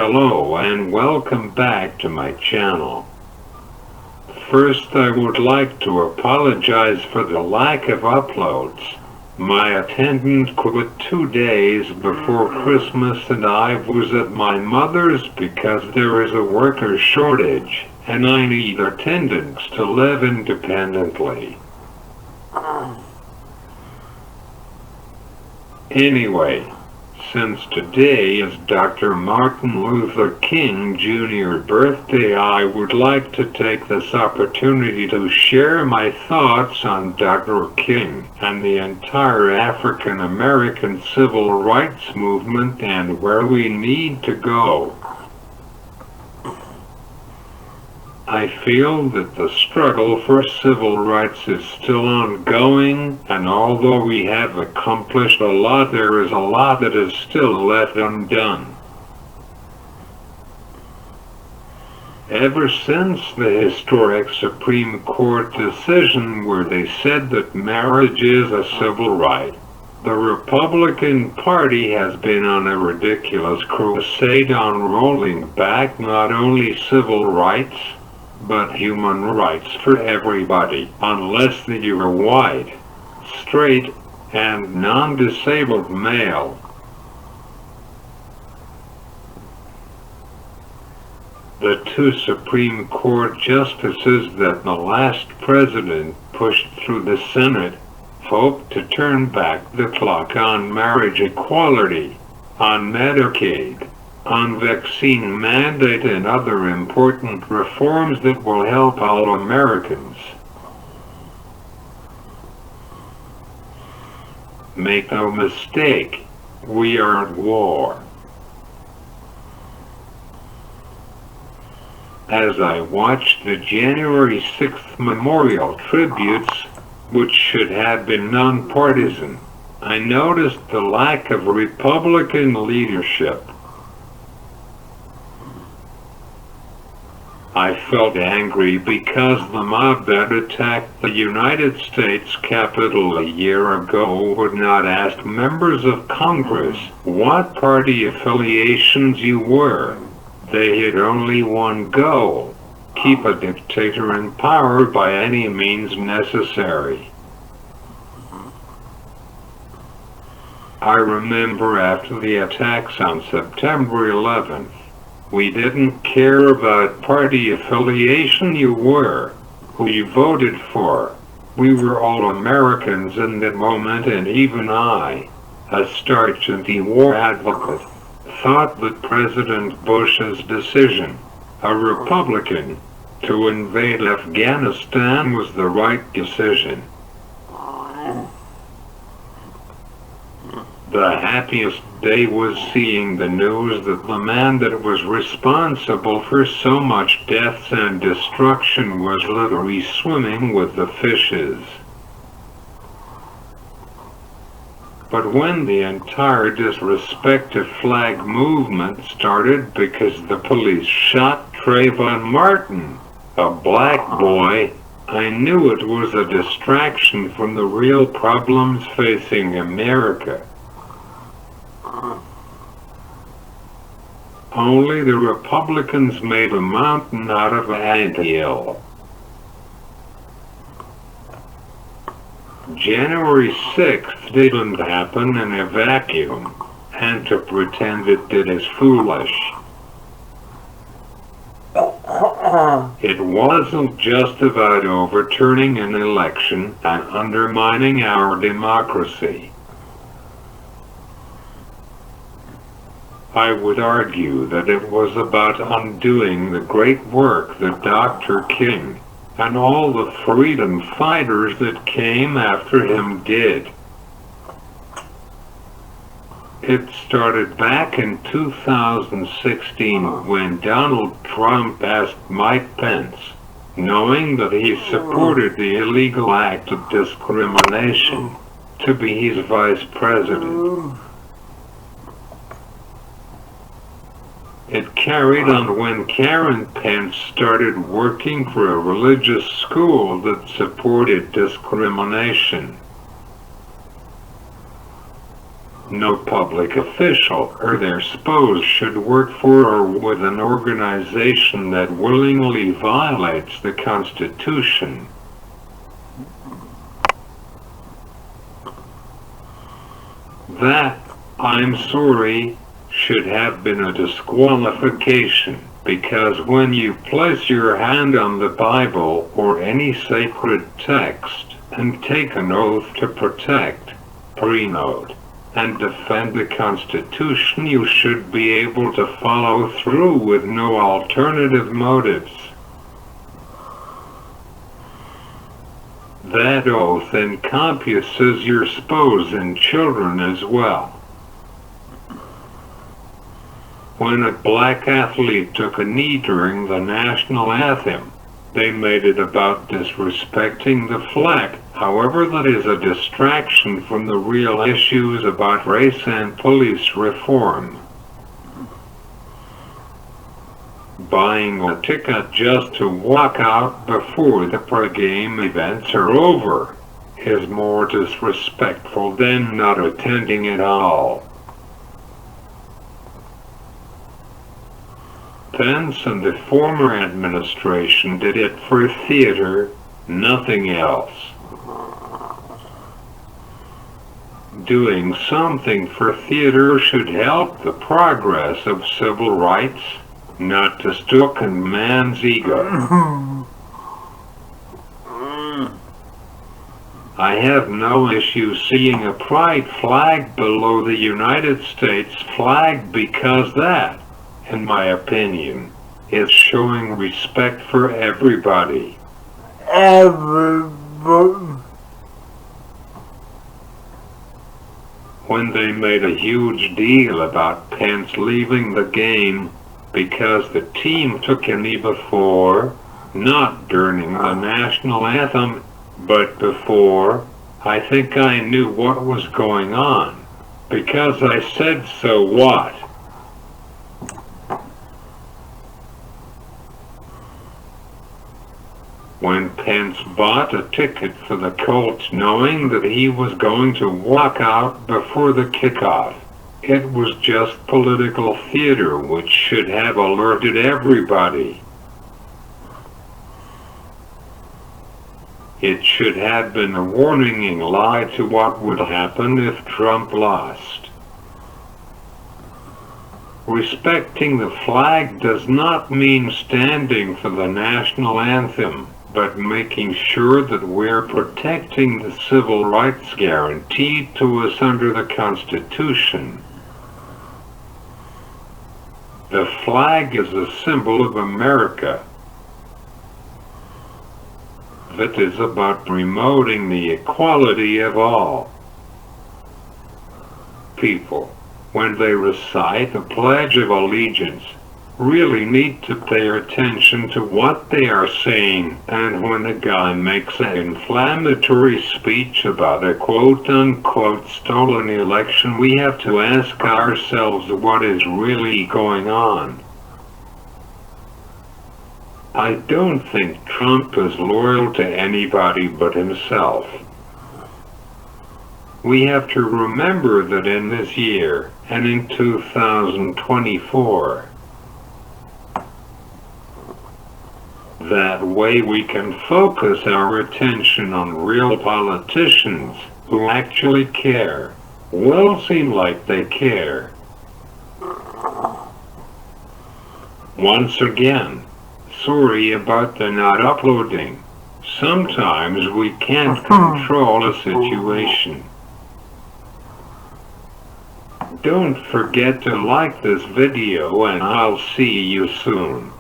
Hello and welcome back to my channel. First, I would like to apologize for the lack of uploads. My attendant quit 2 days before Christmas and I was at my mother's because there is a worker shortage and I need attendants to live independently. Anyway, since today is Dr. Martin Luther King Jr.'s birthday, I would like to take this opportunity to share my thoughts on Dr. King and the entire African American civil rights movement and where we need to go. I feel that the struggle for civil rights is still ongoing, and although we have accomplished a lot, there is a lot that is still left undone. Ever since the historic Supreme Court decision where they said that marriage is a civil right, the Republican Party has been on a ridiculous crusade on rolling back not only civil rights, but human rights for everybody, unless you are white, straight, and non-disabled male. The 2 Supreme Court justices that the last president pushed through the Senate hope to turn back the clock on marriage equality, on Medicaid, on vaccine mandate and other important reforms that will help all Americans. Make no mistake, we are at war. As I watched the January 6th memorial tributes, which should have been nonpartisan, I noticed the lack of Republican leadership. I felt angry because the mob that attacked the United States Capitol a year ago would not ask members of Congress what party affiliations you were. They had only one goal: keep a dictator in power by any means necessary. I remember after the attacks on September 11th, we didn't care about party affiliation you were, who you voted for. We were all Americans in that moment, and even I, a staunch anti-war advocate, thought that President Bush's decision, a Republican, to invade Afghanistan was the right decision. The happiest day was seeing the news that the man that was responsible for so much death and destruction was literally swimming with the fishes. But when the entire disrespect of flag movement started because the police shot Trayvon Martin, a black boy, I knew it was a distraction from the real problems facing America. Only the Republicans made a mountain out of an anthill. January 6th didn't happen in a vacuum, and to pretend it did is foolish. It wasn't just about overturning an election and undermining our democracy. I would argue that it was about undoing the great work that Dr. King and all the freedom fighters that came after him did. It started back in 2016 when Donald Trump asked Mike Pence, knowing that he supported the illegal act of discrimination, to be his vice president. It carried on when Karen Pence started working for a religious school that supported discrimination. No public official or their spouse should work for or with an organization that willingly violates the Constitution. That, I'm sorry, should have been a disqualification, because when you place your hand on the Bible or any sacred text and take an oath to protect, promote, and defend the Constitution, you should be able to follow through with no alternative motives. That oath encompasses your spouse and children as well. When a black athlete took a knee during the national anthem, they made it about disrespecting the flag. However, that is a distraction from the real issues about race and police reform. Buying a ticket just to walk out before the pre-game events are over is more disrespectful than not attending at all. Pence and the former administration did it for theater, nothing else. Doing something for theater should help the progress of civil rights, not to stoke a man's ego. I have no issue seeing a pride flag below the United States flag because that, in my opinion, is showing respect for everybody. When they made a huge deal about Pence leaving the game because the team took a knee before, not during the national anthem, but before, I think I knew what was going on, because I said so what? When Pence bought a ticket for the Colts knowing that he was going to walk out before the kickoff, it was just political theater which should have alerted everybody. It should have been a warning light to what would happen if Trump lost. Respecting the flag does not mean standing for the national anthem, but making sure that we're protecting the civil rights guaranteed to us under the Constitution. The flag is a symbol of America. That is about promoting the equality of all people. When they recite the Pledge of Allegiance, really need to pay attention to what they are saying, and when a guy makes an inflammatory speech about a quote-unquote stolen election, we have to ask ourselves what is really going on. I don't think Trump is loyal to anybody but himself. We have to remember that in this year, and in 2024, that way we can focus our attention on real politicians who actually care. Will seem like they care. Once again, sorry about the not uploading. Sometimes we can't control a situation. Don't forget to like this video and I'll see you soon.